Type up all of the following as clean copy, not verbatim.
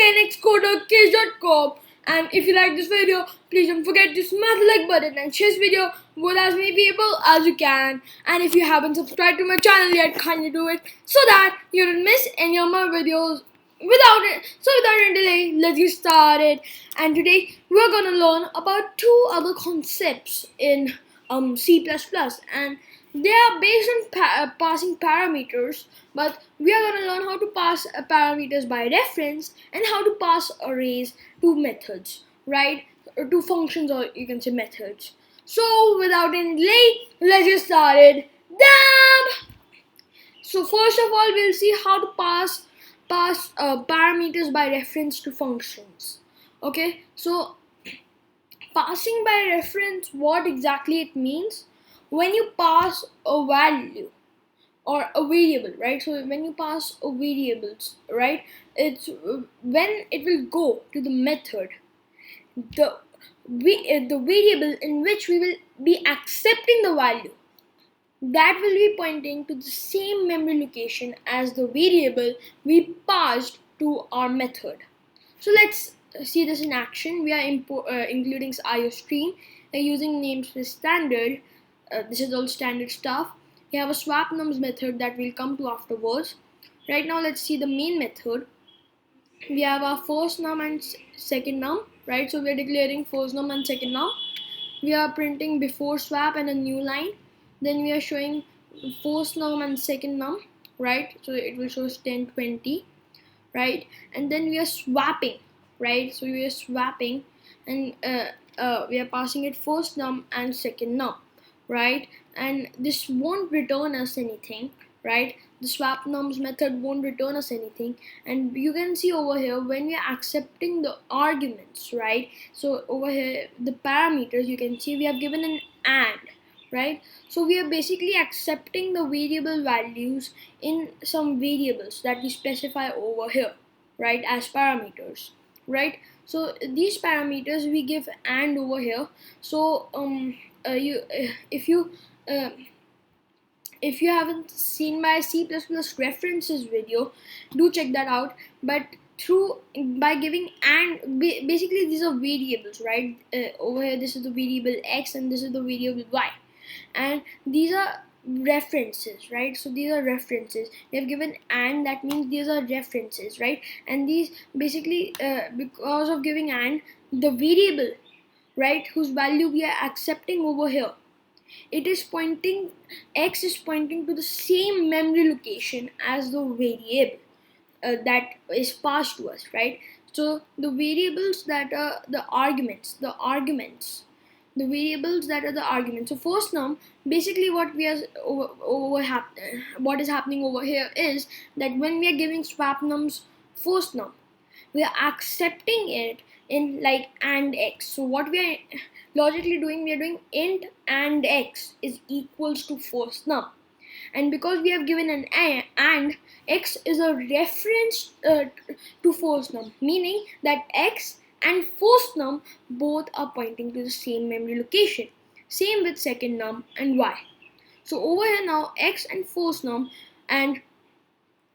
10xcodercase.com. And if you like this video, please don't forget to smash the like button and share this video with as many people as you can. And if you haven't subscribed to my channel yet, kindly do it so that you don't miss any of my videos. Without any delay, let's get started. And today we're gonna learn about two other concepts in C++, and they are based on passing parameters, but we are going to learn how to pass parameters by reference and how to pass arrays to methods, right? Or to functions, or you can say methods. So without any delay, let's get started. Damn! So first of all, we'll see how to pass parameters by reference to functions. Okay, so passing by reference, what exactly it means? When you pass a value or a variable, right? So when you pass a variables, right, it's when it will go to the method, the variable in which we will be accepting the value, that will be pointing to the same memory location as the variable we passed to our method. So let's see this in action. We are including IOStream using namespace standard. This is all standard stuff. We have a swap nums method that we'll come to afterwards. Right now, let's see the main method. We have our first num and second num, right? So we're declaring first num and second num. We are printing before swap and a new line. Then we are showing first num and second num, right? So it will show 10, 20, right? And then we are swapping, right? So we are swapping, and we are passing it first num and second num, right? And this won't return us anything, right? The swap nums method won't return us anything. And you can see over here when we are accepting the arguments, right? So over here the parameters, you can see we have given an AND, right? So we are basically accepting the variable values in some variables that we specify over here, right, as parameters, right? So these parameters we give AND over here. So if you haven't seen my C++ references video, do check that out. But by giving AND, basically these are variables, right? Over here this is the variable X and this is the variable Y, and these are references, right? So these are references. They have given AND, that means these are references, right? And these basically because of giving AND, the variable, right, whose value we are accepting over here, it is pointing, X is pointing to the same memory location as the variable that is passed to us, right? So the variables that are the arguments, the variables that are the arguments. So first num, basically what we are what is happening over here is that when we are giving swap nums first num, we are accepting it in like AND X. So what we are logically doing, we are doing int AND X is equals to first num. And because we have given an AND, X is a reference to first num, meaning that X and first num both are pointing to the same memory location. Same with second num and Y. So over here now, X and first num and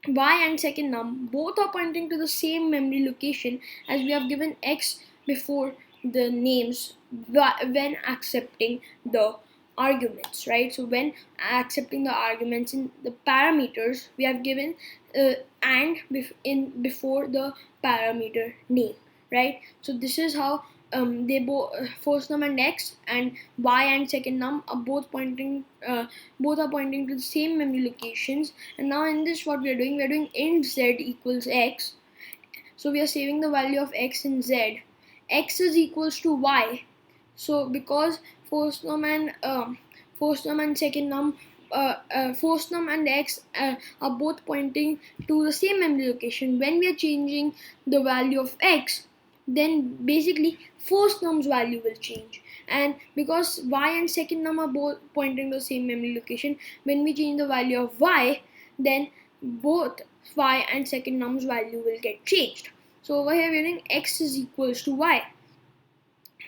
Y and second num both are pointing to the same memory location, as we have given X before the names when accepting the arguments, right? So when accepting the arguments in the parameters, we have given AND before the parameter name, right? So this is how they both first num and X and Y and second num are both pointing to the same memory locations. And now in this, what we are doing int Z equals X. So we are saving the value of X in Z. X is equals to Y. So because first num and second num, first num and X are both pointing to the same memory location, when we are changing the value of X, then basically first num's value will change. And because Y and second num are both pointing to the same memory location, when we change the value of Y, then both Y and second num's value will get changed. So over here we're doing X is equals to Y.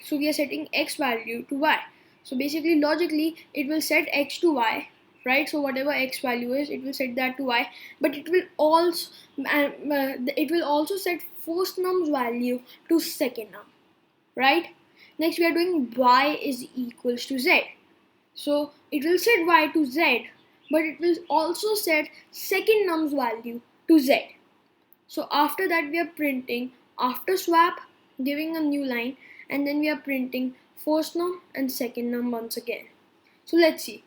So we are setting X value to Y. So basically logically it will set X to Y right? So whatever x value is, it will set that to y, but it will also set first num's value to second num, right? Next we are doing y is equals to z. So it will set y to z, but it will also set second num's value to z. So after that we are printing after swap, giving a new line, and then we are printing first num and second num once again. So let's see.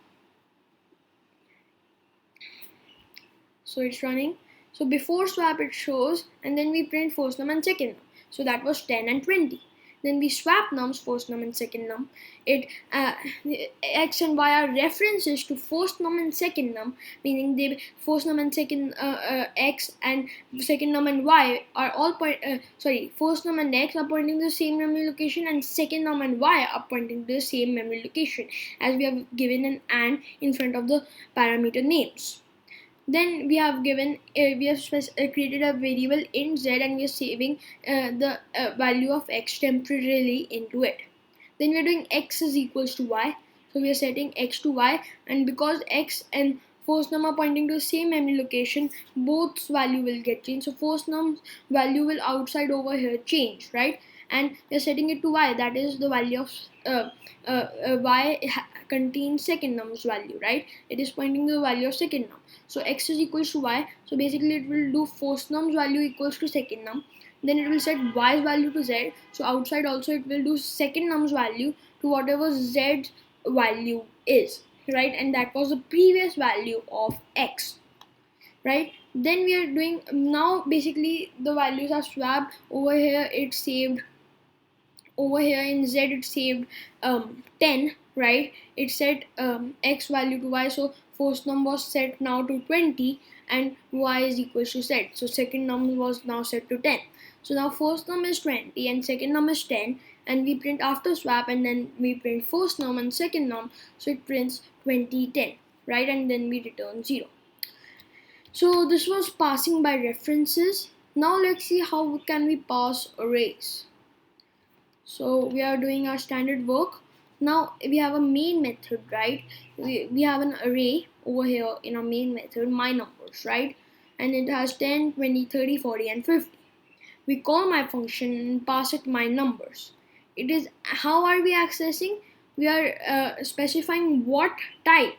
So it's running. So before swap it shows, and then we print first num and second num. So that was 10 and 20. Then we swap nums, first num and second num. It x and y are references to first num and second num, meaning they first num and second x and second num and y are all first num and x are pointing to the same memory location, and second num and y are pointing to the same memory location, as we have given an and in front of the parameter names. Then we have given created a variable int z, and we are saving the value of x temporarily into it. Then we are doing x is equals to y, so we are setting x to y, and because x and first num are pointing to the same memory location, both value will get changed. So first num's value will outside over here change, right? And we are setting it to y, that is the value of contains second num's value, right? It is pointing to the value of second num. So x is equals to y, so basically it will do first num's value equals to second num, then it will set y's value to z, so outside also it will do second num's value to whatever z's value is, right? And that was the previous value of x, right? Then we are doing, now basically the values are swapped. Over here it's saved, over here in z it saved 10, right? It set x value to y, so first num was set now to 20 and y is equals to z, so second num was now set to 10. So now first num is 20 and second num is 10, and we print after swap, and then we print first num and second num, so it prints 20 10, right? And then we return 0. So this was passing by references. Now let's see how can we pass arrays. So we are doing our standard work. Now we have a main method, right? We have an array over here in our main method, my numbers, right? And it has 10, 20, 30, 40 and 50. We call my function and pass it my numbers. It is, how are we accessing? We are specifying what type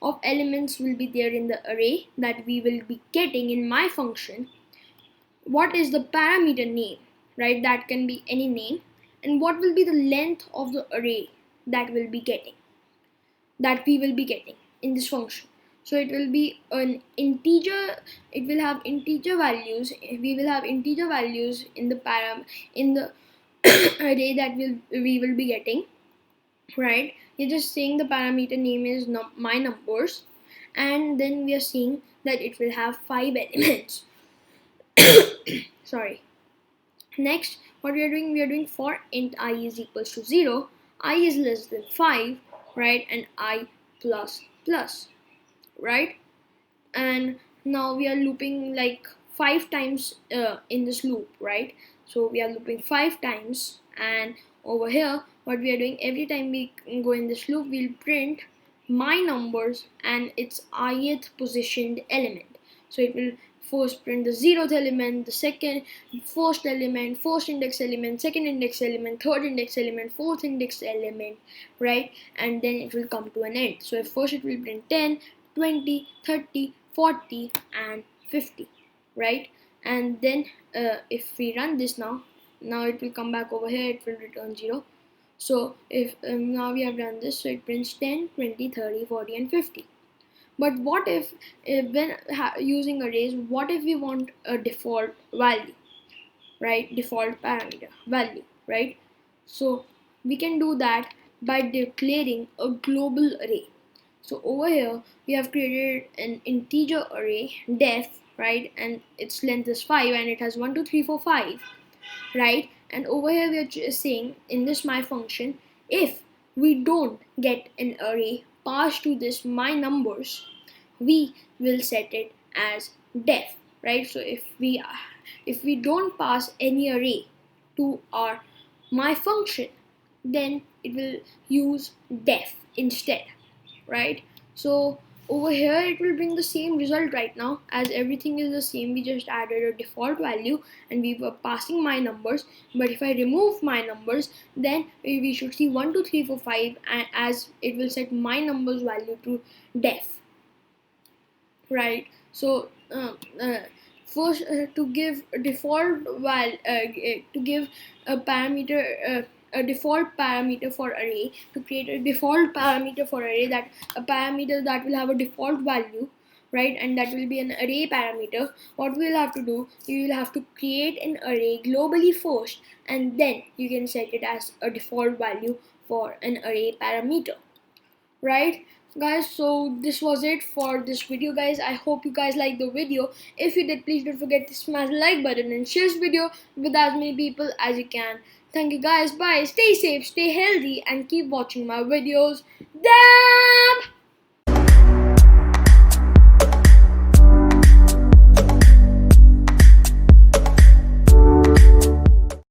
of elements will be there in the array that we will be getting in my function. What is the parameter name, right? That can be any name. And what will be the length of the array that we will be getting in this function. So it will be an integer, it will have integer values, we will have integer values in the array that we will be getting, right? You're just saying the parameter name is my numbers, and then we are seeing that it will have 5 elements. Sorry. Next, what we are doing for int I is equals to 0, I is less than 5, right? And I plus plus, right? And now we are looping like 5 times in this loop, right? So we are looping 5 times, and over here what we are doing, every time we go in this loop, we'll print my numbers and its ith positioned element. So it will first print the 0th element, the first element, first index element, second index element, third index element, fourth index element, right? And then it will come to an end. So at first it will print 10, 20, 30, 40 and 50, right? And then if we run this now it will come back over here, it will return 0. So if now we have done this, so it prints 10, 20, 30, 40 and 50. But what if when using arrays, what if we want a default value, right? Default parameter value, right? So we can do that by declaring a global array. So over here we have created an integer array def, right? And its length is 5 and it has 1 2 3 4 5, right? And over here we are just saying in this my function, if we don't get an array passed to this my numbers, we will set it as def, right? So if we don't pass any array to our my function, then it will use def instead, right? So over here it will bring the same result right now, as everything is the same. We just added a default value and we were passing my numbers. But if I remove my numbers, then we should see 1 2 3 4 5, as it will set my numbers value to def, right? So first, to give a default to give a parameter, a default parameter for array, to create a default parameter for array, that a parameter that will have a default value, right, and that will be an array parameter. What we'll have to do, you will have to create an array globally first, and then you can set it as a default value for an array parameter, right, guys? So this was it for this video, guys. I hope you guys liked the video. If you did, please don't forget to smash the like button and share this video with as many people as you can. Thank you, guys. Bye. Stay safe, stay healthy, and keep watching my videos. Damn.